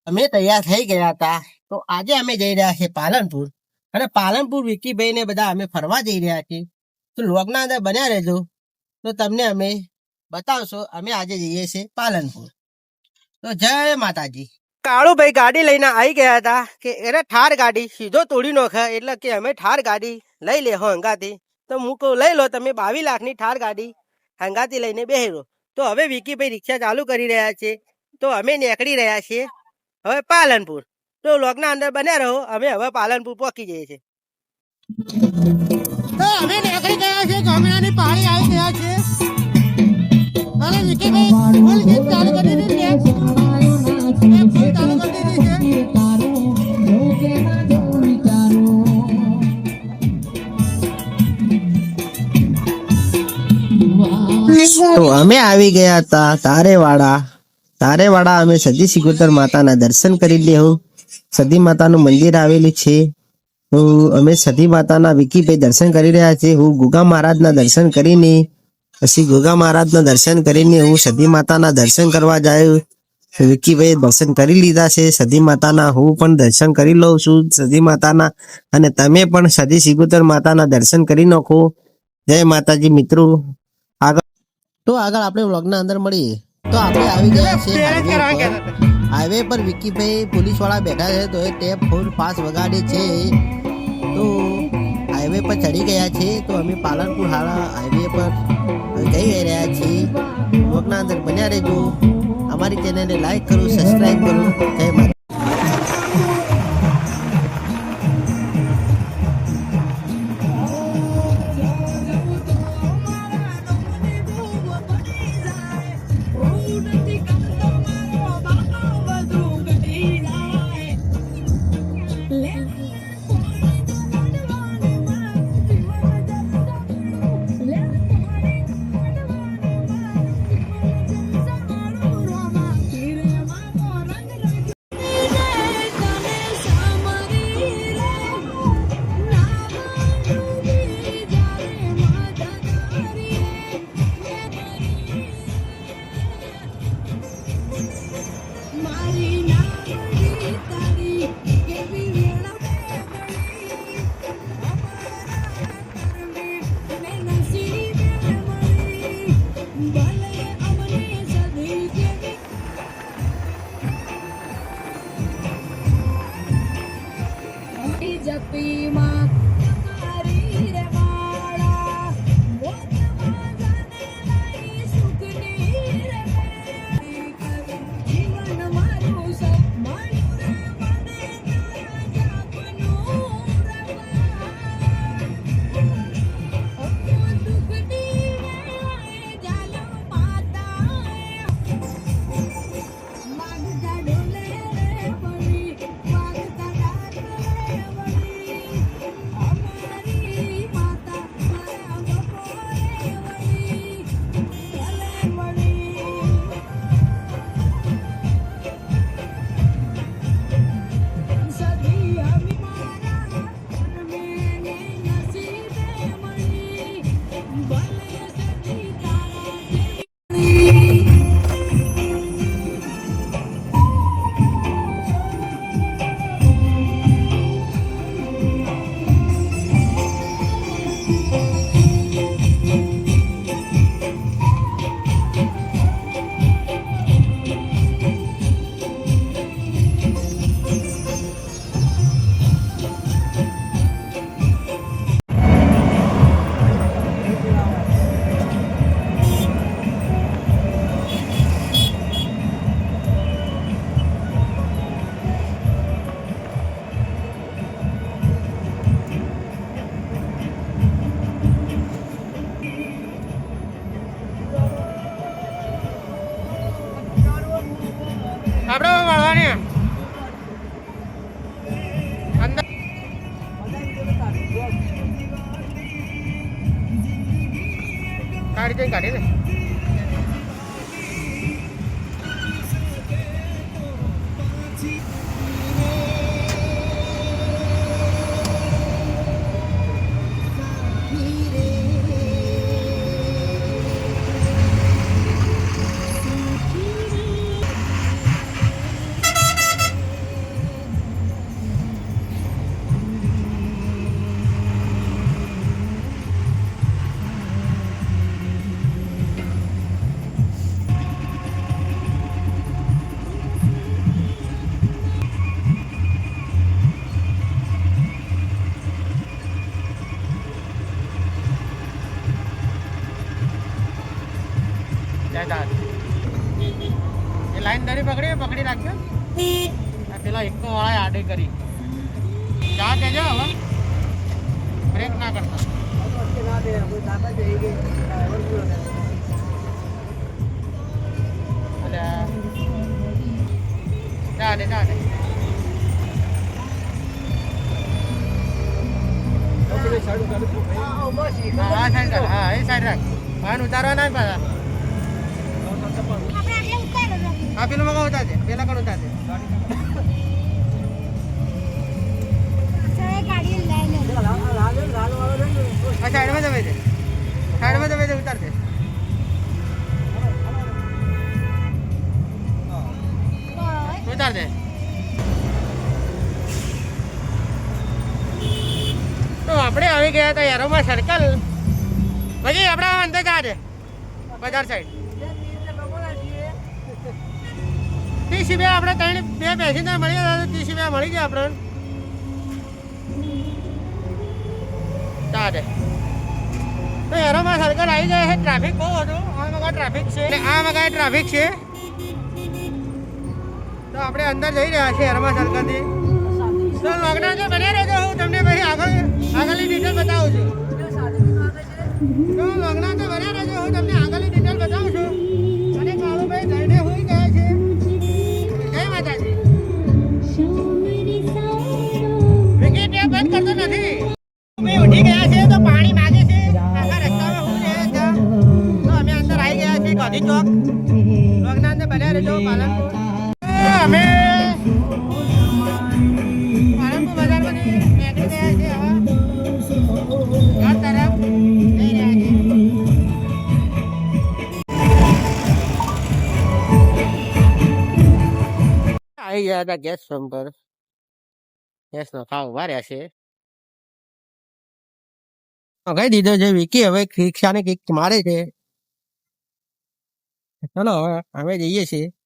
અમે તૈયાર થઈ ગયા હતા. તો આજે અમે જઈ રહ્યા છીએ પાલનપુર. અને પાલનપુર વિકીભાઈ ને બધા અમે ફરવા જઈ રહ્યા છીએ. તો વ્લોગના અંદર બન્યા રહેજો, તો તમને અમે બતાવશો. અમે આજે જઈએ છીએ પાલનપુર. તો જય માતાજી. કાળુભાઈ ગાડી લઈને આવી ગયા હતા કે એને ઠાર ગાડી સીધો તોડી નાખે, એટલે કે અમે ઠાર ગાડી લઈ લે હંગાથી. તો હું કહું લઈ લો તમે 22 લાખની ઠાર ગાડી હંગાથી લઈને બેહેરો. તો હવે વિકીભાઈ રિક્ષા ચાલુ કરી રહ્યા છે. તો અમે નીકળી રહ્યા છીએ હવે પાલનપુર. તો વ્લોગના અંદર બન્યા રહો. અમે હવે પાલનપુર પહોંચી જઈએ છીએ. તો અમે નીકળી ગયા છે, ગામડાની પાળી આવી ગયા છે. અને વિકીભાઈ ફૂલ ગીત ચાલુ કરી દીધી છે. ફૂલ ચાલુ કરી દીધી છે. તો અમે આવી ગયા હતા તારેવાડા. અમે સદી સિકોતર માતાના દર્શન કરી લેવું. સદી માતાનું મંદિર આવેલું છે. તો અમે સદી માતાના વિકીભાઈ દર્શન કરી રહ્યા છે. હું ગુગા મહારાજના દર્શન કરીને પછી ગુગા મહારાજના દર્શન કરીને હું સદી માતાના દર્શન કરવા જાય. વિકીભાઈ દર્શન કરી લીધા છે સદી માતાના. હું પણ દર્શન કરી લઉં છું સદી માતાના. અને તમે પણ સદી સિકોતર માતાના દર્શન કરી નાખો. જય માતાજી મિત્રો. તો આગળ આપણે વ્લોગના અંદર મળીએ. તો આપણે આવી ગયા છે હાઈવે પર. વિકીભાઈ પોલીસ વાળા બેઠા છે, તો એ ટેપ ફૂલ પાસ વગાડે છે. તો હાઈવે પર ચડી ગયા છે. તો અમે પાલનપુર હાઈવે પર જઈ રહ્યા છીએ. વ્લોગના અંદર બન્યા રહેજો. અમારી ચેનલને લાઈક કરો, સબસ્ક્રાઈબ કરો. જય માતા. આપણે મળવાની અંદર કાઢી દે. આ પેલા એક વાળા આડે કરી ચા દેજો હવે બ્રેક ના કરતા અલ્યા જા દે હા સાઈડ રાખ હા એ સાઈડ રાખ વાહન ઉતારવા ના પાછા હા પેલું મગા ઉતાર દે પેલા કોણ ઉતાર દે હા સાઈડમાં જમે દે ઉતાર દે ઉતાર દે તો આપણે આવી ગયા હતા યારોમાં સર્કલ પછી આપણે અંદર જા દે બજાર સાઈડ ₹30 આપણે બે પેસેન્જર મળી ગયા ₹30 મળી ગયા આપણને જા દે તો યારોમાં સર્કલ આવી ગયા છે ટ્રાફિક બહુ હતું આ મગા ટ્રાફિક છે આ મગા ટ્રાફિક છે તો આપણે અંદર જઈ રહ્યા છીએ યારોમાં સર્કલથી તો લોકડાઉન જો બન્યા રહેજો હું તમને પછી આગળની ડિટેલ બતાવું છું તો લોકડાઉન તો બન્યા રહેજો હું તમને આગળની ડિટેલ બતાવું છું અને કાળુભાઈ લઈને હોઈ ગયા છે જય માતાજી વિકેટ એ બંધ કરતો નથી અમે ઉઠી ગયા છે તો પાણી માગે છે આખા રસ્તામાં હું રહે છે તો અમે અંદર આવી ગયા છીએ ગાંધી ચોક લોકડાઉન તો બન્યા રહેજો પાલનપુર અમે આવી ગયા હતા ગેસ પંપ પર ગેસ નો ભાવ ઉભા રહ્યા છે કહી દીધો છે વિકી હવે રિક્ષાને કિક મારે છે ચલો હવે અમે જઈએ છીએ